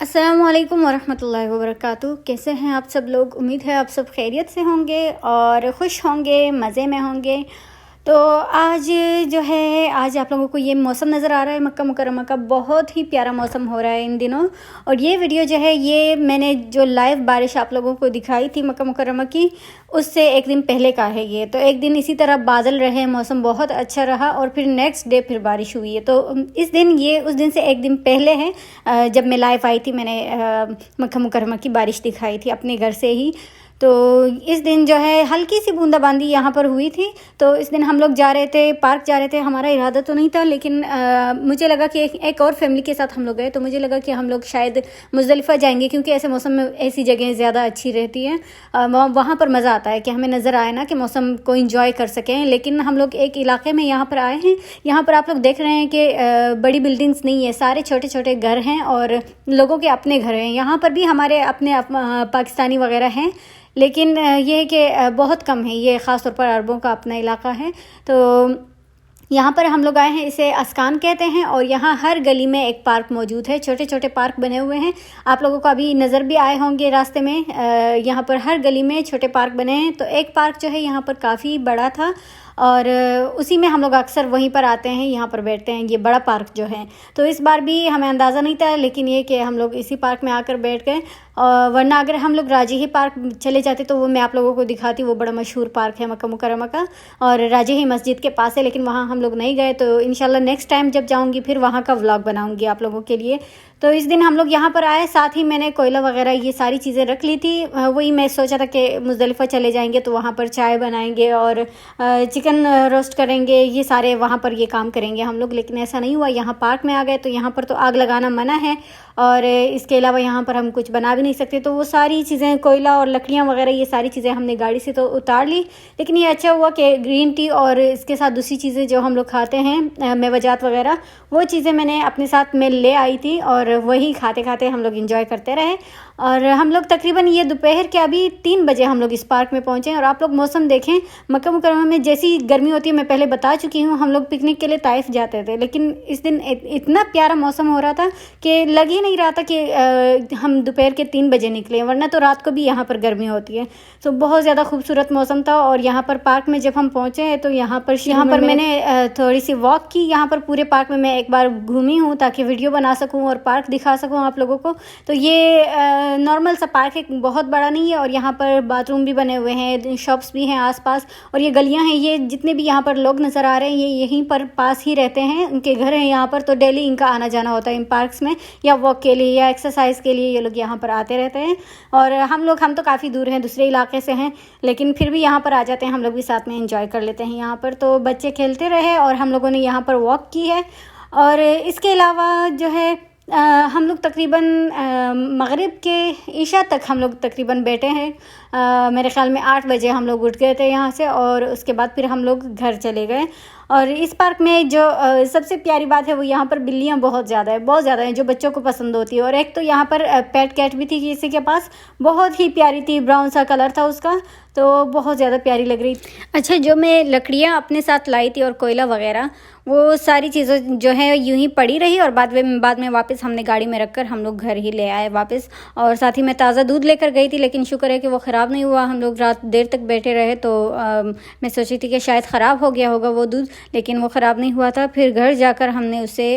अस्सलामुअलैकुम वरहमतुल्लाहि वबरकातुहू। कैसे हैं आप सब लोग? उम्मीद है आप सब खैरियत से होंगे और ख़ुश होंगे, मज़े में होंगे। तो आज जो है, आज आप लोगों को ये मौसम नज़र आ रहा है मक्का मुकर्रमा का, बहुत ही प्यारा मौसम हो रहा है इन दिनों। और ये वीडियो जो है, ये मैंने जो लाइव बारिश आप लोगों को दिखाई थी मक्का मुकर्रमा की, उससे एक दिन पहले का है ये। तो एक दिन इसी तरह बादल रहे, मौसम बहुत अच्छा रहा और फिर नेक्स्ट डे फिर बारिश हुई है। तो इस दिन, ये उस दिन से एक दिन पहले है जब मैं लाइव आई थी। मैंने मक्का मुकर्रमा की बारिश दिखाई थी अपने घर से ही। तो इस दिन जो है हल्की सी बूंदाबांदी यहाँ पर हुई थी। तो इस दिन हम लोग जा रहे थे, पार्क जा रहे थे। हमारा इरादा तो नहीं था, लेकिन मुझे लगा कि एक और फैमिली के साथ हम लोग गए, तो मुझे लगा कि हम लोग शायद मुज़दलिफ़ा जाएंगे, क्योंकि ऐसे मौसम में ऐसी जगह ज़्यादा अच्छी रहती हैं। वहाँ पर मज़ा आता है कि हमें नज़र आए ना कि मौसम को इंजॉय कर सकें। लेकिन हम लोग एक इलाके में यहाँ पर आए हैं। यहाँ पर आप लोग देख रहे हैं कि बड़ी बिल्डिंग्स नहीं है, सारे छोटे छोटे घर हैं और लोगों के अपने घर हैं। यहाँ पर भी हमारे अपने पाकिस्तानी वगैरह हैं, लेकिन ये है कि बहुत कम है। ये ख़ास तौर पर अरबों का अपना इलाका है। तो यहाँ पर हम लोग आए हैं, इसे अस्कान कहते हैं। और यहाँ हर गली में एक पार्क मौजूद है, छोटे छोटे पार्क बने हुए हैं। आप लोगों को अभी नज़र भी आए होंगे रास्ते में। यहाँ पर हर गली में छोटे पार्क बने हैं। तो एक पार्क जो है यहाँ पर काफ़ी बड़ा था और उसी में हम लोग अक्सर वहीं पर आते हैं, यहाँ पर बैठते हैं। ये बड़ा पार्क जो है, तो इस बार भी हमें अंदाज़ा नहीं था, लेकिन ये कि हम लोग इसी पार्क में आकर बैठ गए। वरना अगर हम लोग राजही पार्क चले जाते तो वो मैं आप लोगों को दिखाती। वो बड़ा मशहूर पार्क है मक्का मुकर्रमा का और राजही मस्जिद के पास है, लेकिन वहाँ हम लोग नहीं गए। तो इंशाल्लाह नेक्स्ट टाइम जब जाऊँगी फिर वहाँ का व्लॉग बनाऊँगी आप लोगों के लिए। तो इस दिन हम लोग यहाँ पर आए, साथ ही मैंने कोयला वगैरह ये सारी चीज़ें रख ली थी। वही मैं सोचा था कि मुज़दलिफ़ा चले जाएंगे तो वहाँ पर चाय बनाएंगे और चिकन रोस्ट करेंगे, ये सारे वहाँ पर ये काम करेंगे हम लोग। लेकिन ऐसा नहीं हुआ, यहाँ पार्क में आ गए। तो यहाँ पर तो आग लगाना मना है और इसके अलावा यहाँ पर हम कुछ बना भी नहीं सकते। तो वो सारी चीज़ें, कोयला और लकड़ियाँ वगैरह, ये सारी चीज़ें हमने गाड़ी से तो उतार ली। लेकिन ये अच्छा हुआ कि ग्रीन टी और इसके साथ दूसरी चीज़ें जो हम लोग खाते हैं, मेवजात वगैरह, वो चीज़ें मैंने अपने साथ में ले आई थी और वही खाते खाते हम लोग इंजॉय करते रहे। और हम लोग तकरीबन ये दोपहर के अभी 3 बजे हम लोग इस पार्क में पहुँचे। और आप लोग मौसम देखें, मक्का मुकर्रमा में जैसी गर्मी होती है, मैं पहले बता चुकी हूँ, हम लोग पिकनिक के लिए ताइफ जाते थे। लेकिन इस दिन इतना प्यारा मौसम हो रहा था कि लग ही नहीं रहा था कि हम दोपहर के 3 बजे निकले, वरना तो रात को भी यहाँ पर गर्मी होती है। तो बहुत ज़्यादा खूबसूरत मौसम था। और यहाँ पर पार्क में जब हम पहुँचे तो यहाँ पर मैंने थोड़ी सी वॉक की। यहाँ पर पूरे पार्क में मैं एक बार घूमी हूँ ताकि वीडियो बना सकूँ और पार्क दिखा सकूँ आप लोगों को। तो ये नॉर्मल सा पार्क है, बहुत बड़ा नहीं है। और यहाँ पर बाथरूम भी बने हुए हैं, शॉप्स भी हैं आसपास, और ये गलियाँ हैं। ये जितने भी यहाँ पर लोग नज़र आ रहे हैं, ये यहीं पर पास ही रहते हैं, उनके घर हैं यहाँ पर। तो डेली इनका आना जाना होता है इन पार्क्स में, या वॉक के लिए या एक्सरसाइज के लिए ये लोग यहाँ पर आते रहते हैं। और हम तो काफ़ी दूर हैं, दूसरे इलाके से हैं, लेकिन फिर भी यहाँ पर आ जाते हैं। हम लोग भी साथ में एंजॉय कर लेते हैं यहाँ पर। तो बच्चे खेलते रहे और हम लोगों ने यहाँ पर वॉक की है। और इसके अलावा जो है हम लोग तकरीबन मगरिब के ईशा तक हम लोग तकरीबन बैठे हैं। मेरे ख़्याल में 8 बजे हम लोग उठ गए थे यहाँ से, और उसके बाद फिर हम लोग घर चले गए। और इस पार्क में जो सबसे प्यारी बात है वो यहाँ पर बिल्लियाँ बहुत ज़्यादा हैं, जो बच्चों को पसंद होती है। और एक तो यहाँ पर पेट कैट भी थी किसी के पास, बहुत ही प्यारी थी, ब्राउन सा कलर था उसका, तो बहुत ज़्यादा प्यारी लग रही थी। अच्छा, जो मैं लकड़ियाँ अपने साथ लाई थी और कोयला वगैरह, वो सारी चीज़ें जो है यूं ही पड़ी रही और बाद में वापस हमने गाड़ी में रखकर हम लोग घर ही ले आए वापस। और साथ ही मैं ताज़ा दूध लेकर गई थी, लेकिन शुक्र है कि वो ख़राब नहीं हुआ। हम लोग रात देर तक बैठे रहे, तो मैं सोची थी कि शायद ख़राब हो गया होगा वो दूध, लेकिन वो ख़राब नहीं हुआ था। फिर घर जाकर हमने उससे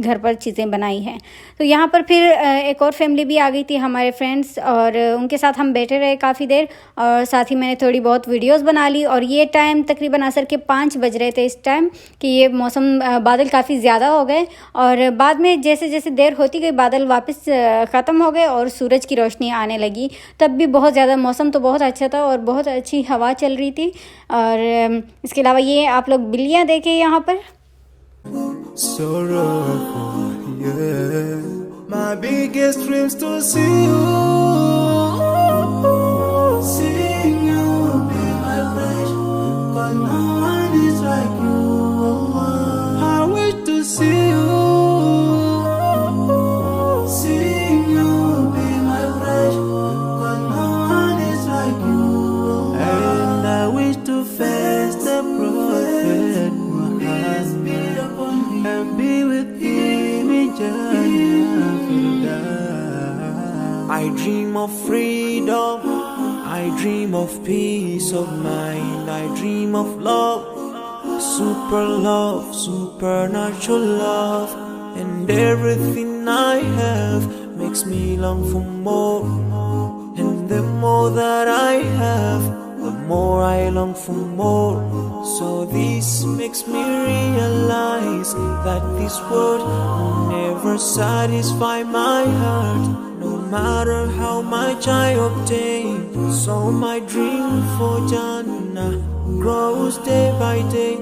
घर पर चीज़ें बनाई हैं। तो यहाँ पर फिर एक और फैमिली भी आ गई थी, हमारे फ्रेंड्स, और उनके साथ हम बैठे रहे काफ़ी देर। और साथ ही मैंने थोड़ी बहुत वीडियोस बना ली। और ये टाइम तकरीबन असर के 5 बज रहे थे इस टाइम, कि ये मौसम बादल काफ़ी ज़्यादा हो गए। और बाद में जैसे जैसे देर होती गई, बादल वापस ख़त्म हो गए और सूरज की रोशनी आने लगी। तब भी बहुत ज़्यादा मौसम तो बहुत अच्छा था और बहुत अच्छी हवा चल रही थी। और इसके अलावा ये आप लोग बिल्लियाँ देखें यहाँ पर। My biggest dreams to see you, seeing you be my wish, 'cause no one is like you. I wish to see you, seeing you be my wish, 'cause no one is like you. And I wish to face the Prophet Muhammad and be with him in Jannah. I dream of freedom, I dream of peace of mind, I dream of love, supernatural love, and everything I have makes me long for more, and the more that I have, the more I long for more. So this makes me realize that this world will never satisfy my heart, no matter how much I obtain. So my dream for Jannah grows day by day,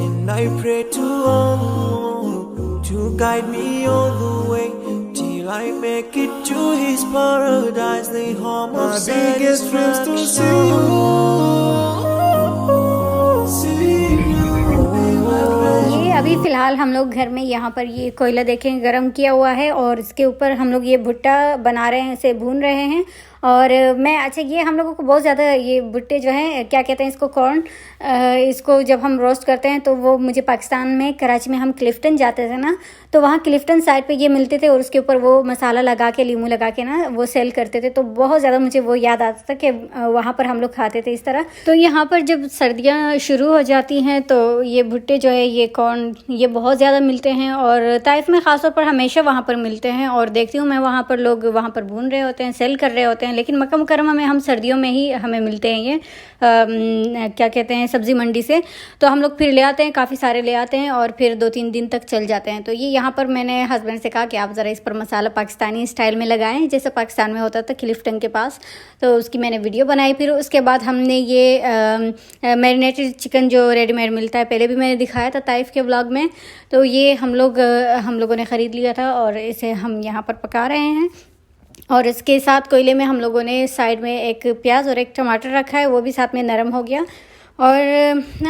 and I pray to Allah to guide me all the way till I make it to His paradise, the home of biggest dreams to see ये अभी फ़िलहाल हम लोग घर में यहाँ पर ये कोयला देखें गरम किया हुआ है और इसके ऊपर हम लोग ये भुट्टा बना रहे हैं, इसे भून रहे हैं। और मैं अच्छा ये हम लोगों को बहुत ज़्यादा ये भुट्टे जो हैं क्या कहते हैं इसको, कॉर्न, इसको जब हम रोस्ट करते हैं तो वो मुझे पाकिस्तान में कराची में हम क्लिफ्टन जाते थे ना, तो वहाँ क्लिफ्टन साइड पे ये मिलते थे और उसके ऊपर वो मसाला लगा के लीमू लगा के ना वो सेल करते थे। तो बहुत ज़्यादा मुझे वो याद आता था कि वहाँ पर हम लोग खाते थे इस तरह। तो यहाँ पर जब सर्दियाँ शुरू हो जाती हैं तो ये भुट्टे जो है ये कॉर्न ये बहुत ज़्यादा मिलते हैं और ताइफ में ख़ासतौर पर हमेशा वहाँ पर मिलते हैं। और देखती हूँ मैं वहाँ पर लोग वहाँ पर भून रहे होते हैं, सेल कर रहे होते हैं। लेकिन मक्का मुकर्रमा में हम सर्दियों में ही हमें मिलते हैं ये क्या कहते हैं सब्ज़ी मंडी से, तो हम लोग फिर ले आते हैं, काफ़ी सारे ले आते हैं और फिर 2-3 दिन तक चल जाते हैं। तो ये यहाँ पर मैंने हस्बैंड से कहा कि आप ज़रा इस पर मसाला पाकिस्तानी स्टाइल में लगाएं जैसे पाकिस्तान में होता था क्लिफ्टन के पास, तो उसकी मैंने वीडियो बनाई। फिर उसके बाद हमने ये मैरिनेटेड चिकन जो रेडीमेड मिलता है, पहले भी मैंने दिखाया था ताइफ के व्लॉग में, तो ये हम लोगों ने ख़रीद लिया था और इसे हम यहाँ पर पका रहे हैं। और इसके साथ कोयले में हम लोगों ने साइड में एक प्याज और एक टमाटर रखा है, वो भी साथ में नरम हो गया। और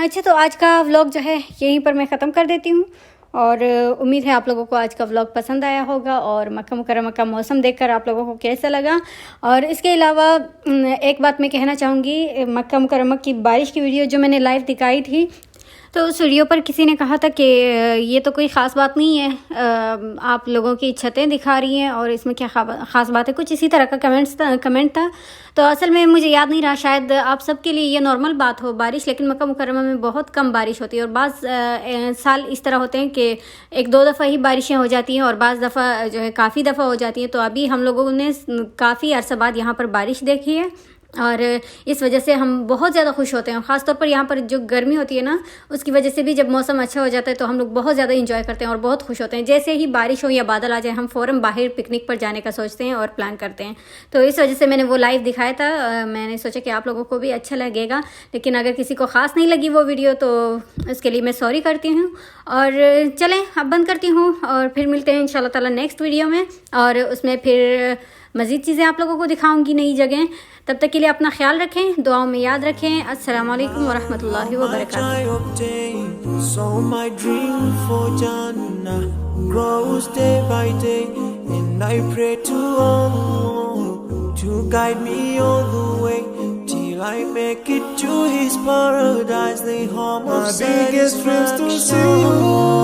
अच्छा तो आज का व्लॉग जो है यहीं पर मैं ख़त्म कर देती हूँ और उम्मीद है आप लोगों को आज का व्लॉग पसंद आया होगा और मक्का मुकर्रमा का मौसम देखकर आप लोगों को कैसा लगा। और इसके अलावा एक बात मैं कहना चाहूँगी, मक्का मुकर्रमा की बारिश की वीडियो जो मैंने लाइव दिखाई थी तो उस वीडियो पर किसी ने कहा था कि ये तो कोई ख़ास बात नहीं है, आप लोगों की छतें दिखा रही हैं और इसमें क्या ख़ास बात है, कुछ इसी तरह का कमेंट था। तो असल में मुझे याद नहीं रहा, शायद आप सबके लिए ये नॉर्मल बात हो बारिश, लेकिन मक्का मुकर्रमा में बहुत कम बारिश होती है और बाज़ साल इस तरह होते हैं कि 1-2 दफ़ा ही बारिशें हो जाती हैं और बाज़ दफ़ा जो है काफ़ी दफ़ा हो जाती हैं। तो अभी हम लोगों ने काफ़ी अरसा बाद यहाँ पर बारिश देखी है और इस वजह से हम बहुत ज़्यादा खुश होते हैं। ख़ास तौर पर यहाँ पर जो गर्मी होती है ना, उसकी वजह से भी जब मौसम अच्छा हो जाता है तो हम लोग बहुत ज़्यादा इंजॉय करते हैं और बहुत खुश होते हैं। जैसे ही बारिश हो या बादल आ जाए हम फ़ौरन बाहर पिकनिक पर जाने का सोचते हैं और प्लान करते हैं। तो इस वजह से मैंने वो लाइव दिखाया था, मैंने सोचा कि आप लोगों को भी अच्छा लगेगा। लेकिन अगर किसी को ख़ास नहीं लगी वो वीडियो तो उसके लिए मैं सॉरी करती हूँ। और चलें अब बंद करती हूँ और फिर मिलते हैं इंशाल्लाह ताला नेक्स्ट वीडियो में, और उसमें फिर मज़ीद चीज़ें आप लोगों को दिखाऊंगी, नई जगह। तब तक के लिए अपना ख्याल रखें, दुआओं में याद रखें। अस्सलाम वालेकुम वरहमतुल्लाहि वबरकातुहू। So my dream for Jannah grows day by day, and I pray to Allah to guide me all the way till I make it to His paradise, the home of biggest dreams to see you.